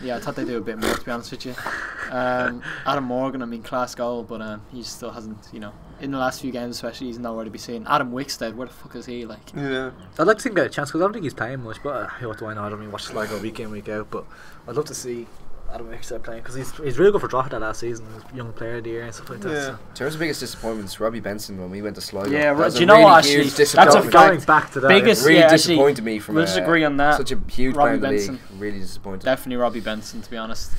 yeah, I thought they'd do a bit more, to be honest with you. Adam Morgan, I mean, class goal, but he still hasn't, you know, in the last few games especially, he's nowhere to be seen. Adam Wickstead, where the fuck is he? Like, Yeah. I'd like to see him get a chance because I don't think he's playing much. But what do I know? I don't really watch Sligo week in week out. But I'd love to see Adam Wickstead playing because he's really good for Drogheda last season. He was young player of the year and stuff like that. Yeah. So. In terms of biggest disappointments, Robbie Benson when we went to Sligo. Yeah, that was do a you know really what, actually, huge that's a disappointment. Going fact. back to that, Biggest- Really Yeah, actually, disappointed me from we'll just agree on that. such a huge Robbie player in the Benson. league. Really disappointed. definitely Robbie Benson, to be honest.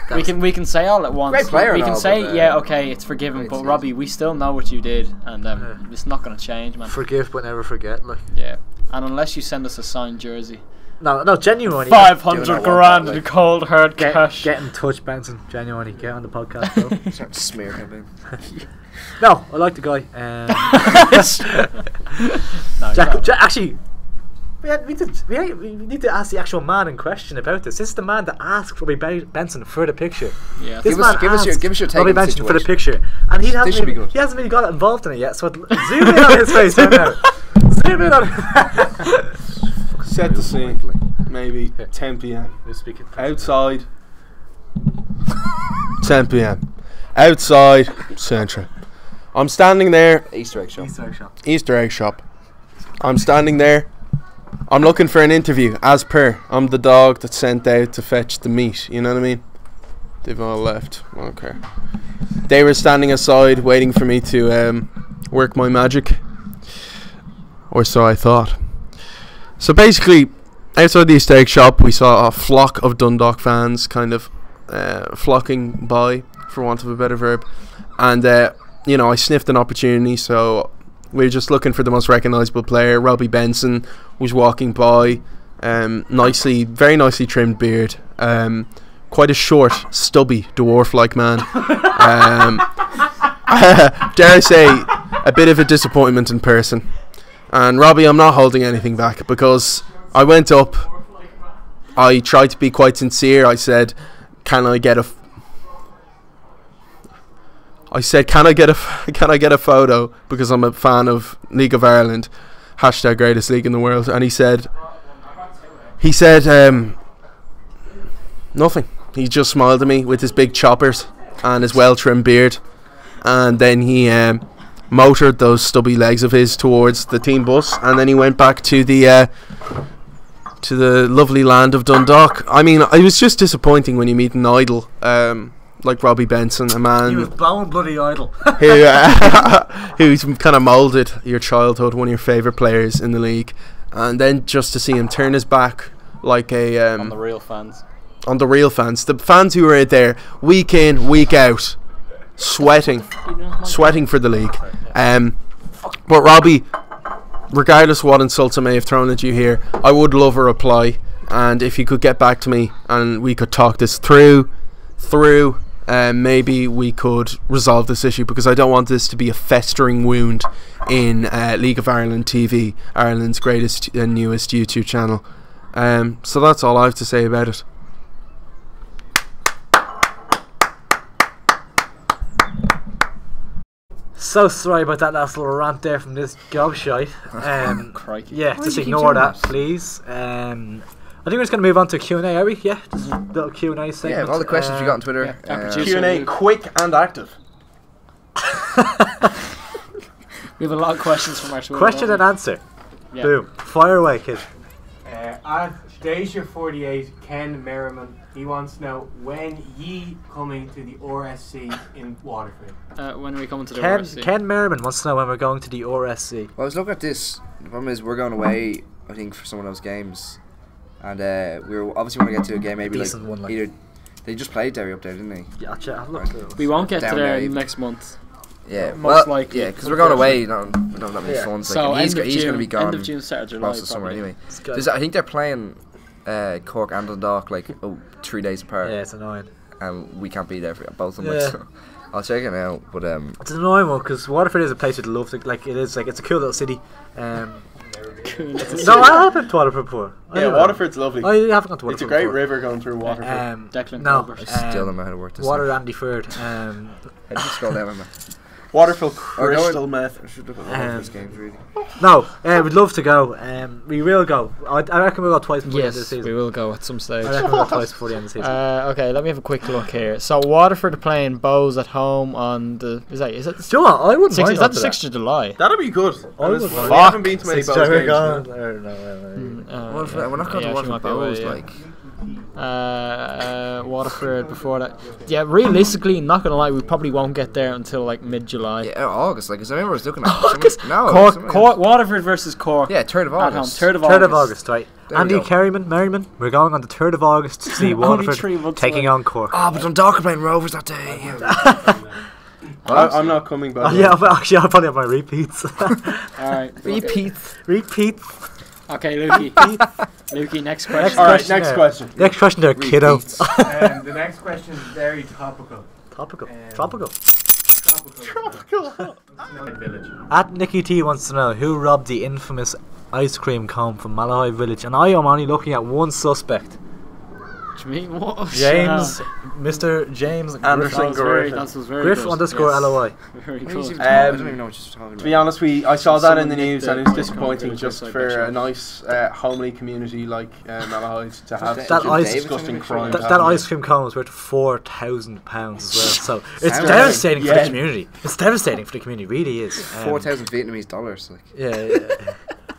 That We was- can say all at once. Great player we and can all, say, but, yeah, okay, it's forgiven, great but season. Robbie, we still know what you did, and Yeah. it's not going to change, man. forgive but never forget. Like Yeah. And unless you send us a signed jersey, no, genuinely. 500 Do not want grand that, in like. cold hard cash. Get in touch, Benson. Genuinely, get on the podcast, bro. Start to smear campaign. No, I like the guy. No, Jack, actually, we need to ask the actual man in question about this. This is the man that asked Robbie Benson for the picture. Yeah. This Give us your take Robbie on the Benson for the situation. picture, and he This should be good. hasn't really got involved in it yet. So zoom in on his face right now. Zoom in on. Set the scene. Maybe 10 p.m. Outside. 10 p.m. Outside Central. I'm standing there. Easter egg shop. Easter egg shop. I'm standing there. I'm looking for an interview. As per, I'm the dog that's sent out to fetch the meat. You know what I mean? They've all left. Okay. They were standing aside waiting for me to work my magic. Or so I thought. So basically, outside the Easter egg shop, we saw a flock of Dundalk fans kind of flocking by, for want of a better verb. And, you know, I sniffed an opportunity, so we were just looking for the most recognisable player. Robbie Benson was walking by, very nicely trimmed beard, quite a short, stubby, dwarf-like man. Dare I say, a bit of a disappointment in person. And Robbie, I'm not holding anything back, because I went up, I tried to be quite sincere. I said, can I get a photo, because I'm a fan of League of Ireland, # greatest league in the world. And he said nothing. He just smiled at me with his big choppers and his well trimmed beard, and then he motored those stubby legs of his towards the team bus, and then he went back to the lovely land of Dundalk. I mean, it was just disappointing when you meet an idol like Robbie Benson, a man He was bone bloody idol. who's kind of moulded your childhood, one of your favourite players in the league, and then just to see him turn his back like a on the real fans, the fans who are there week in, week out, sweating for the league. But Robbie, regardless of what insults I may have thrown at you here, I would love a reply, and if you could get back to me and we could talk this through, maybe we could resolve this issue, because I don't want this to be a festering wound in League of Ireland TV, Ireland's greatest and newest YouTube channel. So that's all I have to say about it. So sorry about that last little rant there from this gobshite. Crikey. Yeah, Why just do you keep ignore doing that, that? please. I think we're just going to move on to Q&A, are we? Yeah, just a little Q&A segment. Yeah, all the questions we got on Twitter. Yeah, our producer- Q&A, quick and active. We have a lot of questions from our Twitter. Question and answer. Yeah. Boom. Fire away, kid. At Deja48, Ken Merriman, he wants to know when ye coming to the RSC in Waterford. When are we coming to the RSC? Ken Merriman wants to know when we're going to the RSC. Well, I was looking at this. The problem is we're going away, I think, for some of those games. And we were obviously want to get to a game maybe Decent like one, like. either they just played Derry up there, didn't they? Yeah, I'll look. We won't get to Down there there. next month. Yeah, Most well, likely. yeah, because we're going away. We don't have that many Yeah. funds. Like, So and he's end of going to be June, gone end of June, start of July, most of the summer probably. anyway. I think they're playing Cork and Dundalk like 3 days apart, Yeah, it's annoying. and we can't be there for both of them. Yeah. Like, so I'll check it out. But It's an annoying one because Waterford is a place you'd love to. Like, it is. Like, it's a cool little city. No, I have been to Waterford before. Yeah, Waterford's lovely. I haven't gone to Waterford. It's a great before. river going through Waterford. Declan No, Culver. I still don't know how to work this. Water thing. Andy Ford. How do you scroll down on that? Waterford Or go Crystal in- Meth. I should look at all of these games really. No, we'd love to go. We will go. I reckon we'll go twice before the end of the Yes, season. we will go at some stage. I reckon we'll go twice before the end of the season. Okay, let me have a quick look here. So Waterford are playing Bows at home on the is that Do you know what? I wouldn't mind is that going the to 6th of July? That'd be good. I We would mind. haven't been to many Since Bows Jerry games. gone. no. We're not going to Waterford Bows, like. Waterford before that. Yeah, realistically, not gonna lie, we probably won't get there until like mid-July. Yeah, August. Like, 'cause I remember I was looking at August? No, Cork, Waterford versus Cork. Yeah, 3rd of At home, August. 3rd of 3rd of August, right? There we Andy go. Merriman, we're going on the 3rd of August to see Only 3 Waterford months taking away. on Cork. Oh, but Dundalk are playing Rovers that day. I'm not coming back. Yeah, but actually, I'll probably have my repeats. Alright. Repeats. Okay, Lukey. Lukey, next question. Alright, next question. Next question there, kiddo. The next question is very topical. Topical. Tropical. At Nicky T wants to know who robbed the infamous ice cream cone from Malahide Village, and I am only looking at one suspect. Do you mean what? James, Mr. James Anderson Griff. That was very Griff good. _LOI. Very What are you good. even talking- I don't even know what you're talking To be about. honest, I saw that in the Someone news, nicked and the it's ice disappointing cream just like for that, a nice homely community like Malahide to have That such a ice- disgusting crime. That ice cream cone was worth £4,000 as well. So it's Sounds devastating for yeah. the community. It's devastating for the community. Really is. 4,000 Vietnamese dollars. Like. Yeah.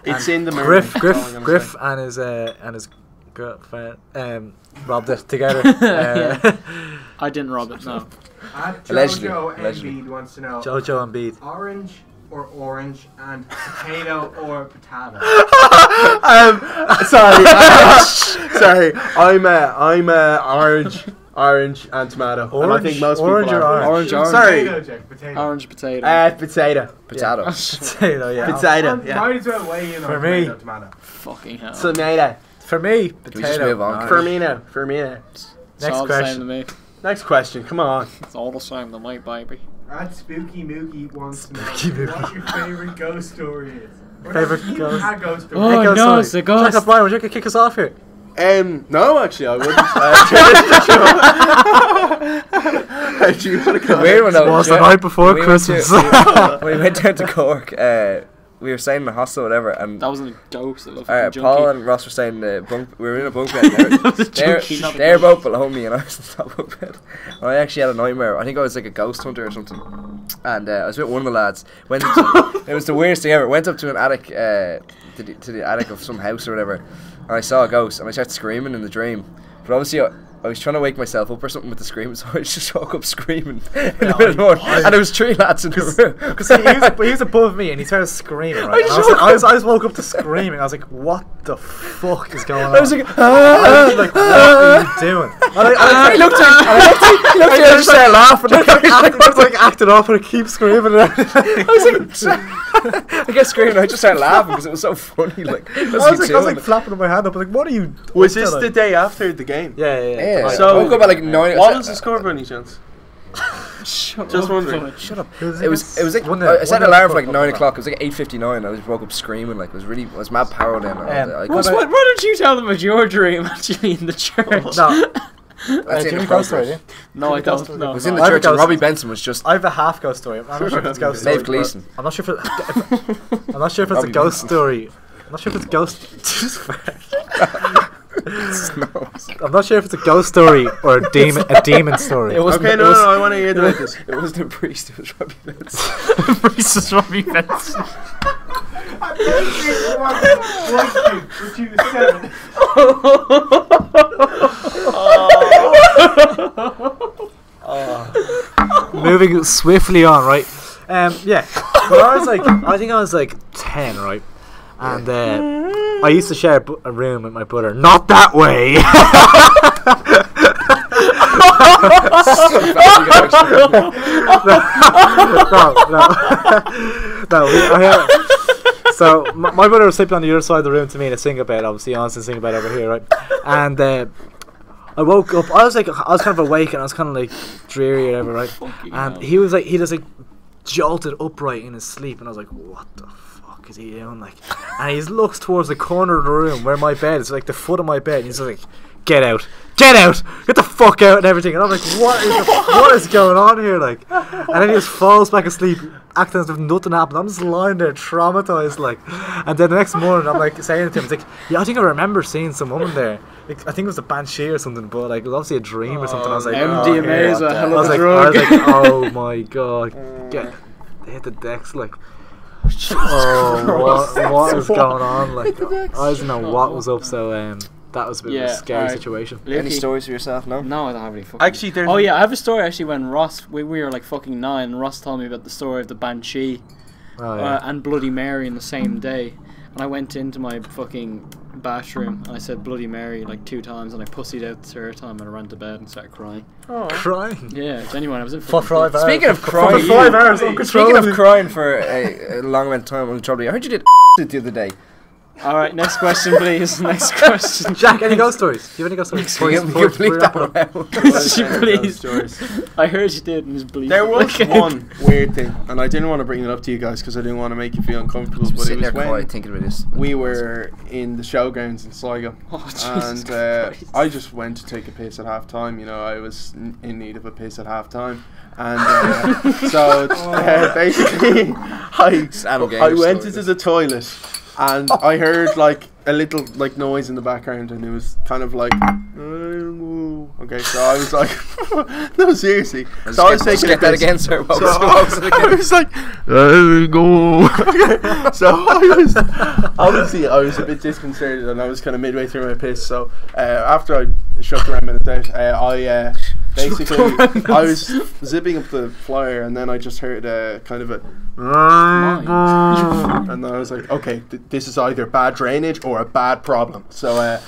It's in the Griff, movie, that's all I'm Griff, gonna Griff, and his girlfriend robbed it together. I didn't rob it. No. Allegedly. Jojo Allegedly. Embiid wants to know Jojo Embiid. orange or orange and potato or potato. Sorry, I'm orange and tomato. And I think most Orange people or are. orange? Sorry, Potato, Jack, potato. Orange potato. potato. Potato. Potato, yeah. Potato. Might Yeah. as well weigh in For on me. tomato. Fucking hell. Tomato. For me, Can we just potato. move on? Firmino. It's Next all the same question. to me. Next question. Come on. It's all the same to my baby. Spooky Moogie wants to know Spooky Moogie. what your favorite ghost story is. Or Favourite not even ghost- a ghost story. Oh, Hey, no, sorry. it's a ghost. Jack O'Brien, would you like to kick us off here? No, actually, I wouldn't. Do you want to go? Weird one though. Was the Yeah. night before We went Christmas. When we went down to Cork, we were staying in the hostel or whatever, and That wasn't a ghost. It was a fucking Paul junkie. and Ross were staying in the bunk. We were in a bunk bed. and That was a junkie, not a They're ghost. both below me, and I was in the top bunk bed. And I actually had a nightmare. I think I was like a ghost hunter or something. And I was with one of the lads. Went up to, it was the weirdest thing ever. Went up to an attic, to the attic of some house or whatever, and I saw a ghost, and I started screaming in the dream. But obviously, I was trying to wake myself up or something with the screaming, so I just woke up screaming in the middle of the morning. And there was 3 lads in the room. Because he was above me and he started screaming, right? I just woke up to screaming. I was like, what the fuck is going on? I was like, I was like, what are you doing? I looked at him, and I just started laughing. I was like acting off and I keep screaming. I was like, I kept screaming. I just started laughing because it was so funny. Like, I was like flapping my hand up. I was like, what are you? Was this the day after the game? Yeah. Yeah. So- I woke up at like 9. What was the score by any chance? Shut Just up, wondering. Thomas. Shut up. It was like 1-0. I set an 1-0 alarm for like Cork. 9 o'clock. It was like 8:59. I was woke up screaming. Like, I was mad power then. What did you tell them about your dream actually in the church? No. That's Jimmy in Ghost story, progress. yeah? No, I don't. It No. was in I the have a church, and ghost- Robbie Benson was just. I have a half ghost story. I'm not sure if it's a ghost story. Dave Gleason. I'm not sure if I'm not sure if it's a Robbie ghost Benson. story. I'm not sure if it's ghost. No. I'm not sure if it's a ghost story or a demon story. It was Okay, no, I want to hear about this. It wasn't a priest. It was Robbie Benson. Priestess Robbie Benson. Which you said. Moving swiftly on, right? Yeah. But I think I was like 10, right? And I used to share a room with my brother. Not that way. No. So my brother was sleeping on the other side of the room to me in a single bed. Obviously, honest and single bed over here, right? And I woke up. I was kind of awake and I was kind of like dreary or whatever, right? And he just like jolted upright in his sleep, and I was like, what the fuck is he doing? Like, and he looks towards the corner of the room where my bed is, like the foot of my bed, and he's like, get out, get the fuck out, and everything. And I'm like, what is going on here? Like, and then he just falls back asleep, acting as if nothing happened. I'm just lying there traumatized, like. And then the next morning I'm like saying to him, it's like, yeah, I think I remember seeing some woman there. Like, I think it was a banshee or something, but like it was obviously a dream or something. I was like, MDMA is a hell of a I drug. was like, oh my god, they hit the decks, like. Oh, what is going on? Like, I didn't know what was up. So that was a bit of a scary situation. Any stories for yourself? No. No, I don't have any fucking. Actually, there's. Oh yeah, I have a story actually when Ross, we were like fucking 9, and Ross told me about the story of the Banshee Oh, yeah. and Bloody Mary in the same day. And I went into my fucking bathroom and I said Bloody Mary like 2 times, and I pussied out the 3rd time, and I ran to bed and started crying. Crying. Yeah, genuine. I was in For fucking 5 hours. Speaking of For crying, 5 hours, Speaking of crying for a long amount of time, I heard you did the other day. All right, next question, please. Next question. Jack, any ghost stories? Do you have any ghost stories? Please. I heard you did, and just believe. There was one weird thing, and I didn't want to bring it up to you guys because I didn't want to make you feel uncomfortable. But it was when thinking about this. we were in the showgrounds in Sligo, and I just went to take a piss at half time. You know, I was in need of a piss at half time. And so basically, I went into the toilet, and I heard like a little like noise in the background, and it was kind of like, okay. So I was like, no, seriously. So I was taking get that again, sir. I was like, go. Okay. So I was obviously I was a bit disconcerted, and I was kind of midway through my piss. So after I shoved around minutes out, I basically I was zipping up the flyer, and then I just heard kind of a and I was like, okay, this is either bad drainage or a bad problem. So I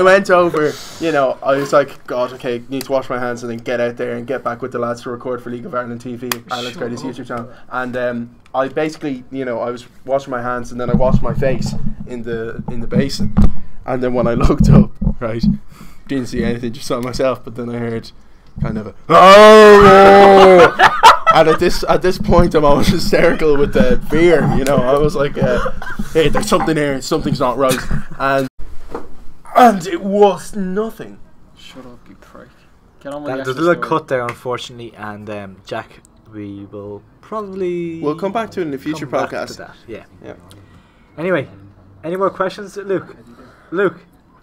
went over, you know, I was like, God, okay, need to wash my hands and then get out there and get back with the lads to record for League of Ireland TV, Ireland's greatest YouTube channel. And I basically, you know, I was washing my hands, and then I washed my face in the basin, and then when I looked up, right, didn't see anything, just saw myself, but then I heard kind of a and at this point I'm almost hysterical with the fear, you know. I was like, hey, there's something here, something's not right, and it was nothing. Shut up, you prick. Get on with There's a little cut there, unfortunately, and Jack, we will probably we'll come back to it in a future come podcast. back to that. Yeah. Anyway, any more questions, Luke?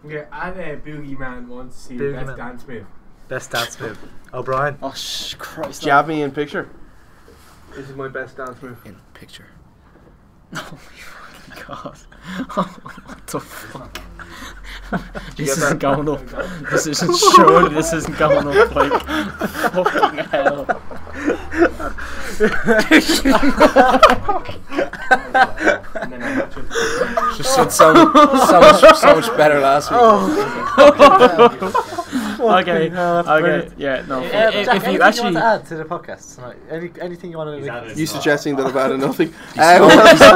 Yeah, and Boogie Man wants to see Boogie the best Man. dance move. Best dance move. O'Brien. Oh, Christ. Jab me in picture. This is my best dance move. In picture. Oh my fucking god. What the fuck? You This get isn't that? going up. This isn't surely this isn't going up like fucking hell. And then I Just said so much better last week. Okay, yeah, no. Jack, If anything you you actually want to add to the podcast tonight? Anything you want to like, You suggesting that I've added nothing?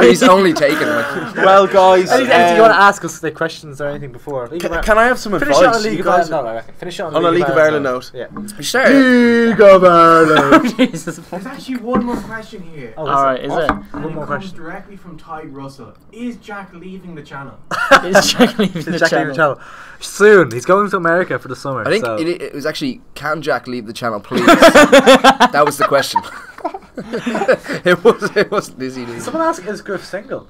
He's only taken like. Well, guys, anything you want to ask us, like questions or anything before? can I have some Finish it on a advice? League You of guys, Ireland. No, I reckon. Finish it on a League of Ireland note. Yeah. Sure. League of Ireland. Jesus. There's actually one more question here. Oh, Alright, is it? And One it more comes question. directly from Ty Russell. Is Jack leaving the channel? Is Jack leaving the Jack leaving the channel? channel soon. He's going to America for the summer. I think so. it was actually, can Jack leave the channel, please? That was the question. it wasn't easy. Someone asked, is Griff single?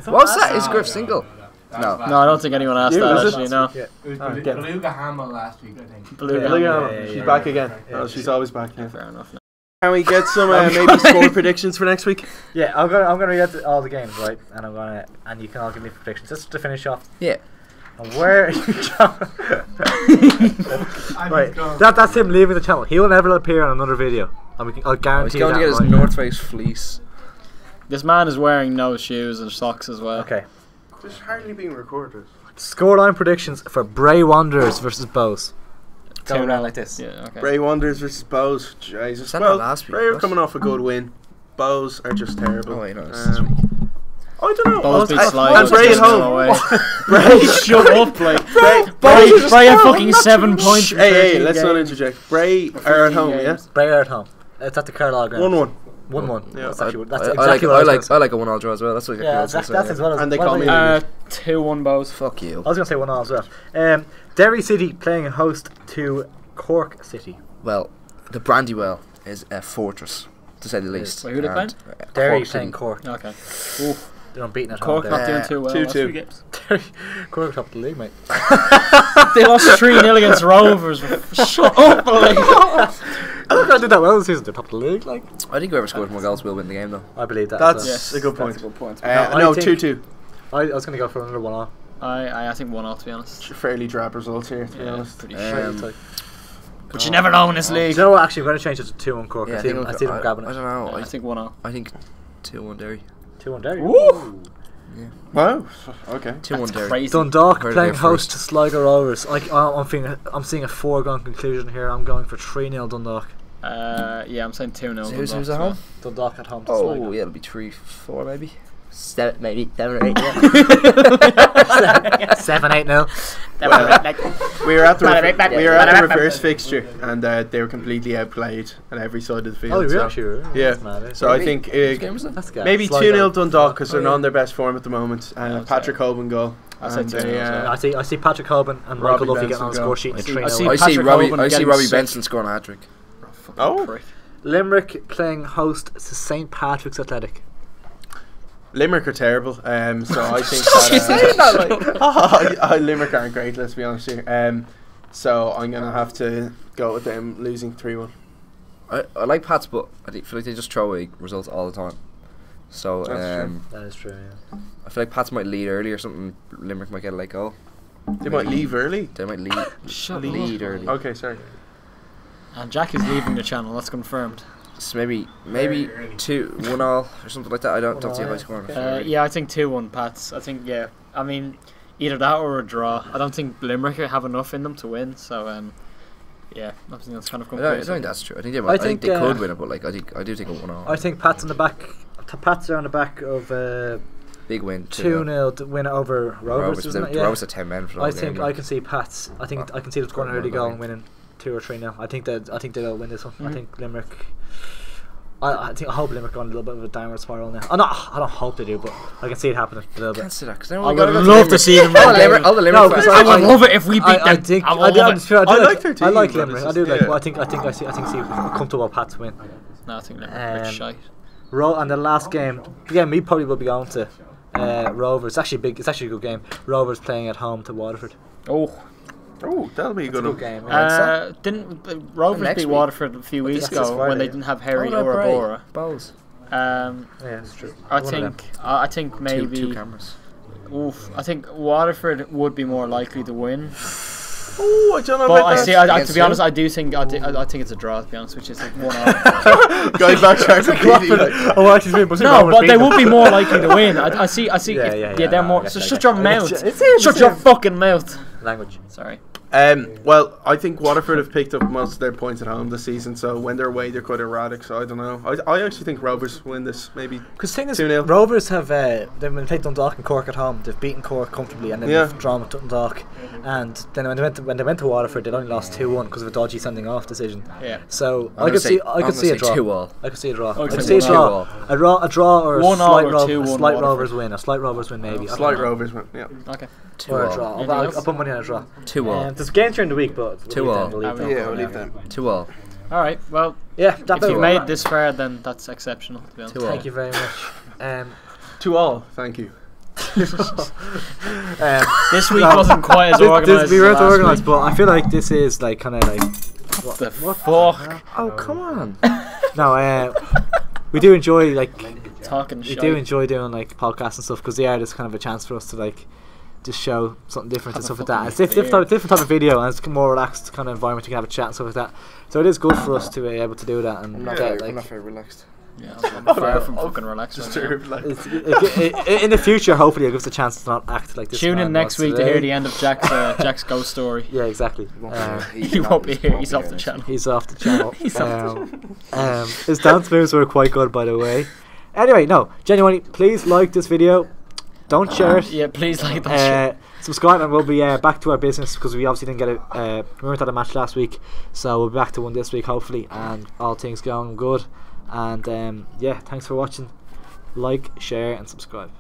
What's that? Is Griff single? No. No, I don't think anyone asked Yeah, that was it? actually, no. Yeah. It was yeah. Beluga Hamill last week, I think. Beluga. She's back again. Oh, she's always back. Yeah. Fair enough. Can we get some maybe score predictions for next week? Yeah, I'm gonna read all the games, right? And you can all give me predictions just to finish off. Yeah. And where are you going? Right, Gone. that's him leaving the channel. He will never appear on another video, and I'll He's guarantee going that. to get his right North Face fleece. This man is wearing no shoes and socks as well. Okay. Just hardly being recorded. Scoreline predictions for Bray Wanderers versus Bows. Go 2-0. around like this. Yeah, okay. Bray Wanderers versus Bows. Jesus. Said Well, that last week, Bray are what? coming off a good win. Bows are just terrible. Oh wait, no, it's this week. I don't know. Bows beat Sligo. And Bray at home. Bray, shut up, like. Bray are fucking 7 points. Hey, let's not interject. Bray are at home, yeah? Bray are at home. It's at the Carlisle ground. 1-1. 1-1. Yeah. That's actually that's I exactly what I was like a 1-all draw as well. That's what Yeah, that's as well as. And they what call about me you? 2-1 Bows. Fuck you. I was going to say 1-0 as well. Derry City playing host to Cork City. Well, the Brandywell is a fortress, to say the least. Wait, who they And, Derry City. playing Cork. Okay. They're unbeaten at Cork home. not doing too well. 2-2. last few games. Derry, Cork top of the league, mate. They lost 3-0 against Rovers. Shut up, like. I think I did that well this season. They're top of the league, like. I think whoever scores more goals will win the game, though. I believe that. That's as a good point. That's a good point. No, I think- 2-2. well. I was going to go for another 1-0. I think 1-0 to be honest. Fairly drab results here, to be Yeah, honest. pretty But you never know in this Do league. you know what? Actually, I'm going to change it to 2-1 Cork. Yeah, I see them grabbing I it. don't know. I think 1-0. I think 2-1 Derry. 2-1 Derry. Woo! Wow. Okay. 2-1 Derry. Crazy. Dundalk Heard it playing here host first. to Sligo Rovers. I'm seeing a foregone conclusion here. I'm going for 3-0 Dundalk. Yeah, I'm saying 2-0. Who's at home? Dundalk at home to Oh, Sligo. yeah, it'll be 3-4 maybe. maybe 7 or 8. 7-8-0. We were at the reverse fixture, and they were completely outplayed on every side of the field. Oh, so, really? Sure. Yeah. That's mad, So I think maybe 2-0 Dundalk because they're not on their best form at the moment. Patrick Hoban goal. I see Patrick Hoban and Michael Luffy getting on the score sheet. I see Robbie Benson scoring a hat-trick. Oh. Limerick playing host to St Patrick's Athletic. Limerick are terrible, so I think Limerick aren't great, let's be honest here. So I'm going to have to go with them losing 3-1. I like Pats, but I feel like they just throw away results all the time. So that is true, yeah. I feel like Pats might lead early or something. Limerick might get a late goal. They might leave early? They might lead early. Okay, sorry. And Jack is leaving the channel, that's confirmed. So maybe 2-1 all or something like that. I don't see a high score. Yeah, I think 2-1 Pats. I think I mean either that or a draw. I don't think Limerick have enough in them to win. So yeah, I think that's kind of. I don't think that's true. I think they could win it, but like I do think a 1-all. I think Pats on the back. Pats are on the back of big win. 2-0 to win over Rovers. Rovers are 10 men for I think I can see Pats. I think I can see them scoring an early goal and winning 2 or 3-0. I think they'll win this one. I think Limerick. I hope Limerick are on a little bit of a downward spiral now. I don't hope they do, but I can see it happening a little bit. Can't see that because I would love to see them. All the Limerick fans. I would love it if we beat them. I like their team. I like Limerick. I do like. Well, I think see a comfortable Pats win. No, I think Limerick are shite. And the last game, again, we probably will be going to Rovers. It's actually big. It's actually a good game. Rovers playing at home to Waterford. Oh, that'll be a good game. Didn't Rovers beat Waterford a few weeks ago when they didn't have Harry or Abora? Bowles. Yeah, that's true. I think maybe. Two cameras. I think Waterford would be more likely to win. Oh, I don't know but about that. to be honest, I think it's a draw. To be honest, which is like 1-1. Guys, backtrack completely. No, but they would be more likely to win. I see. Yeah, they're more. So shut your mouth. Shut your fucking mouth. Language. Sorry. Well, I think Waterford have picked up most of their points at home this season, so when they're away, they're quite erratic. So I don't know. I actually think Rovers win this, maybe. Because thing is, Rovers have they've been played Dundalk and Cork at home. They've beaten Cork comfortably, and then they've drawn with Dundalk. And then when they went to Waterford, they only lost 2-1 because of a dodgy sending off decision. Yeah. So I could see a draw. 2-all. I could see a draw. I could see a draw. A draw or a slight Rovers win. A slight Rovers win maybe. Slight Rovers win. Yeah. Okay. Or a draw. I'll put money on a draw. 2-all. There's games during the week, but 2-all. We'll leave them. 2-all. All right. Well, yeah. If you made this far, then that's exceptional. To be honest. Thank you very much. 2-all. Thank you. This week wasn't quite as organised. We weren't organised, but I feel like this is like kind of like what the fuck? Oh come on! No, we do enjoy like talking. We do enjoy doing like podcasts and stuff because they are just kind of a chance for us to like just show something different and stuff like that. It's different type of video and it's a more relaxed kind of environment. You can have a chat and stuff like that. So it is good for us to be able to do that. And I'm not very relaxed. Yeah, I'm far from fucking relaxed. Just in the future, hopefully, it gives a chance to not act like this. Tune in next week to hear the end of Jack's ghost story. Yeah, exactly. He won't be here. He's off the channel. His dance moves were quite good, by the way. Anyway, no, genuinely, please like this video. Don't share it. Yeah, please like that. Subscribe, and we'll be back to our business because we obviously didn't get we weren't at a match last week, so we'll be back to one this week hopefully, and all things going good. And yeah, thanks for watching. Like, share and subscribe.